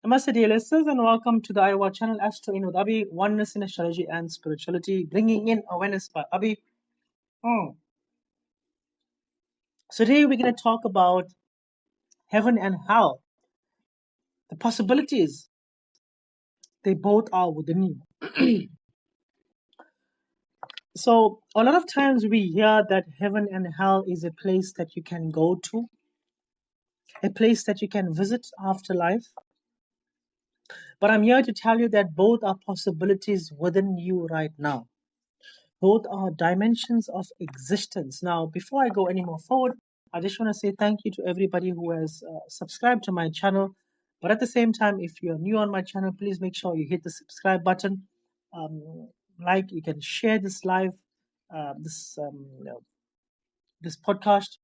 Namaste, dear listeners, and welcome to the Iowa channel Astro In with Abhi, Oneness in Astrology and Spirituality, bringing in awareness by Abhi. So today we're going to talk about heaven and hell, the possibilities. They both are within you. So a lot of times we hear that heaven and hell is a place that you can go to, a place that you can visit after life. But I'm here to tell you that both are possibilities within you right now. Both are dimensions of existence. Now, before I go any more forward, I just want to say thank you to everybody who has subscribed to my channel. But at the same time, if you're new on my channel, please make sure you hit the subscribe button. You can share this live, this podcast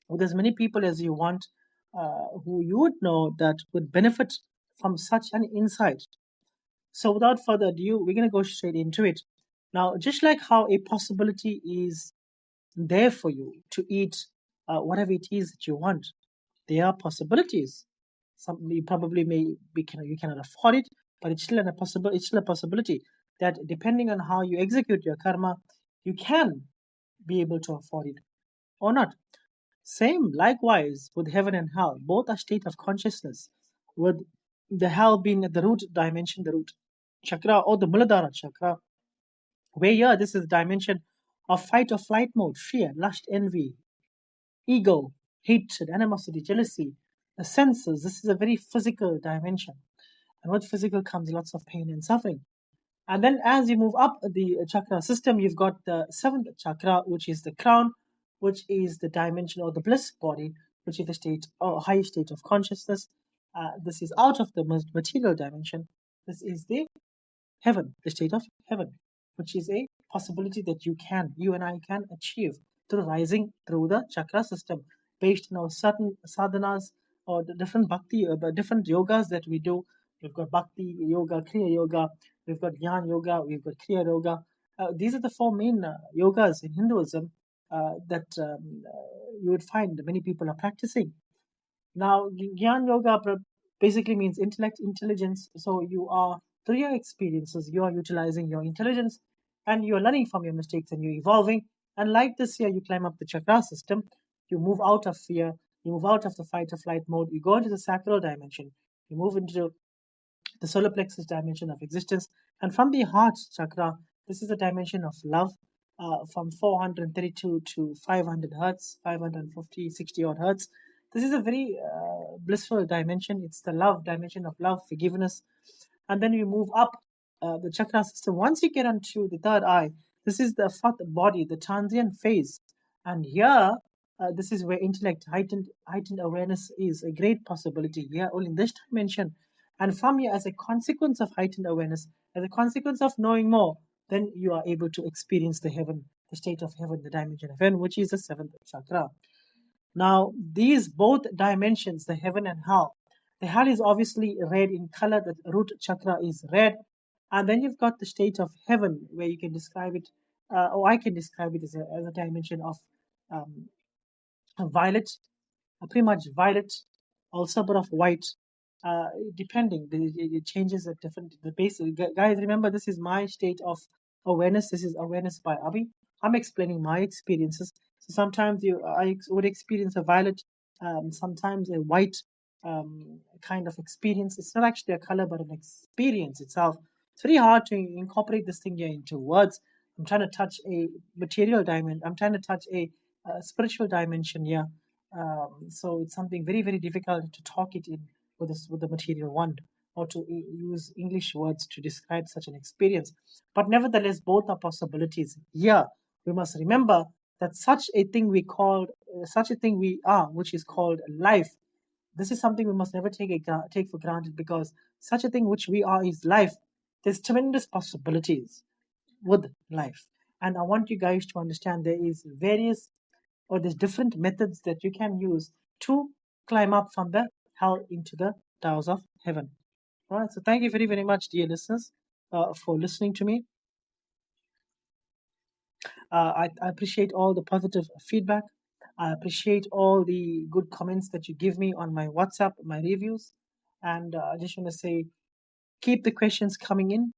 with as many people as you want, who you would know that would benefit from such an insight. So, without further ado, we're going to go straight into it. Now, just like how a possibility is there for you to eat whatever it is that you want, there are possibilities. Some you probably you cannot afford it, but it's still it's still a possibility that depending on how you execute your karma, you can be able to afford it or not. Same likewise with heaven and hell. Both are state of consciousness, with the hell being at the root dimension, the root chakra or the Muladhara chakra, where here this is the dimension of fight or flight mode, fear, lust, envy, ego, hatred, animosity, jealousy, the senses. This is a very physical dimension. And with physical comes lots of pain and suffering. And then as you move up the chakra system, you've got the seventh chakra, which is the crown, which is the dimension or the bliss body, which is the state or high state of consciousness. This is out of the material dimension. This is the heaven, the state of heaven, which is a possibility that you and I can achieve through rising through the chakra system based on our certain sadhanas or the different bhakti, different yogas that we do. We've got bhakti yoga, kriya yoga, we've got jnana yoga, we've got kriya yoga. These are the four main yogas in Hinduism that you would find many people are practicing. Now, Gyan Yoga basically means intellect, intelligence. So you are, through your experiences, you are utilizing your intelligence and you are learning from your mistakes and you're evolving. And like this here, you climb up the chakra system, you move out of fear, you move out of the fight or flight mode, you go into the sacral dimension, you move into the solar plexus dimension of existence. And from the heart chakra, this is a dimension of love. From 432 to 500 hertz, 550, 60 odd hertz. This is a very blissful dimension. It's the love dimension of love, forgiveness. And then you move up the chakra system. Once you get onto the third eye, this is the fourth body, the transient phase. And here, this is where intellect, heightened awareness is a great possibility. Here, only in this dimension. And from here, as a consequence of heightened awareness, as a consequence of knowing more, then you are able to experience the heaven, the state of heaven, the dimension of heaven, which is the seventh chakra. Now, these both dimensions, the heaven and hell, the hell is obviously red in color, the root chakra is red. And then you've got the state of heaven, where you can describe it, or I can describe it as a dimension of um, a violet, pretty much violet, also a bit of white, depending. It changes at different the base. Guys, remember this is my state of awareness. This is awareness by Abhi. I'm explaining my experiences. So sometimes I would experience a violet, sometimes a white kind of experience. It's not actually a color, but an experience itself. It's very hard to incorporate this thing here into words. I'm trying to touch a material dimension. I'm trying to touch a spiritual dimension here. So it's something very, very difficult to talk it in with the material one, or to use English words to describe such an experience. But nevertheless, both are possibilities. Here, we must remember that such a thing we are, which is called life. This is something we must never take for granted, because such a thing which we are is life. There's tremendous possibilities with life, and I want you guys to understand there's different methods that you can use to climb up from the hell into the towers of heaven. All right, so thank you very, very much, dear listeners, for listening to me. I appreciate all the positive feedback. I appreciate all the good comments that you give me on my WhatsApp, my reviews. And I just want to say, keep the questions coming in,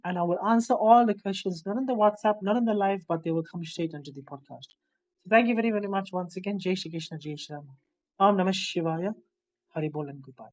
and I will answer all the questions, not on the WhatsApp, not on the live, but they will come straight onto the podcast. So thank you very, very much once again. Jai Shri Krishna, Jai Shri Ram. Om Namah Shivaya. Hari Bol and goodbye.